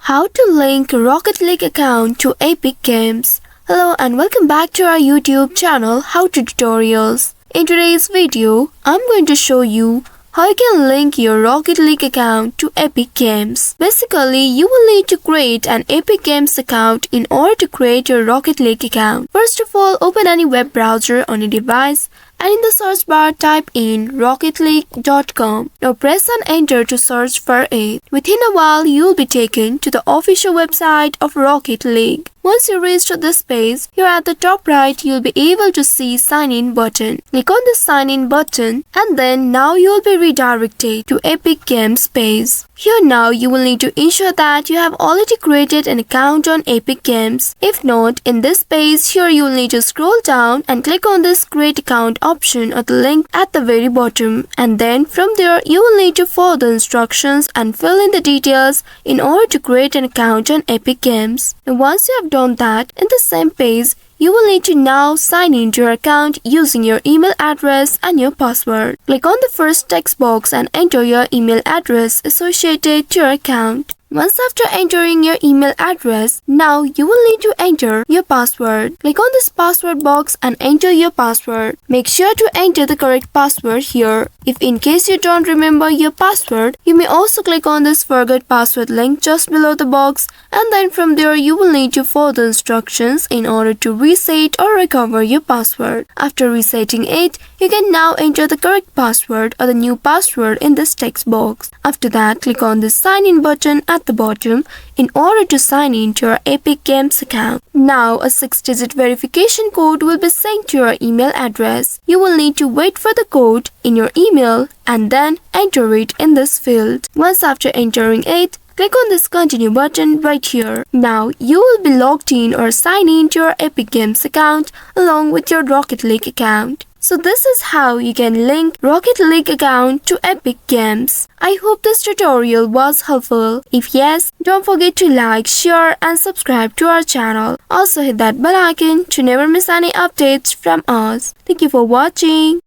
How to link Rocket League account to Epic Games. Hello and welcome back to our YouTube channel How to Tutorials. In today's video, I'm going to show you how you can link your Rocket League account to Epic Games. Basically, you will need to create an Epic Games account in order to create your Rocket League account. First of all, open any web browser on your device and in the search bar type in rocketleague.com. Now press and enter to search for it. Within a while, you will be taken to the official website of Rocket League. Once you reach this page, here at the top right, you'll be able to see sign in button. Click on the sign in button and then now you'll be redirected to Epic Games page. Here now you will need to ensure that you have already created an account on Epic Games. If not, in this page, here you will need to scroll down and click on this create account option or the link at the very bottom, and then from there you will need to follow the instructions and fill in the details in order to create an account on Epic Games. And once you have done that, in the same page you will need to now sign into your account using your email address and your password. Click on the first text box and enter your email address associated to your account. Once after entering your email address, now you will need to enter your password. Click on this password box and enter your password. Make sure to enter the correct password here. If in case you don't remember your password, you may also click on this forget password link just below the box, and then from there you will need to follow the instructions in order to reset or recover your password. After resetting it, you can now enter the correct password or the new password in this text box. After that, click on the sign in button at the bottom in order to sign in to your Epic Games account. Now, a 6-digit verification code will be sent to your email address. You will need to wait for the code in your email and then enter it in this field. Once after entering it, click on this continue button right here. Now, you will be logged in or sign in to your Epic Games account along with your Rocket League account. So this is how you can link Rocket League account to Epic Games. I hope this tutorial was helpful. If yes, don't forget to like, share and subscribe to our channel. Also hit that bell icon to never miss any updates from us. Thank you for watching.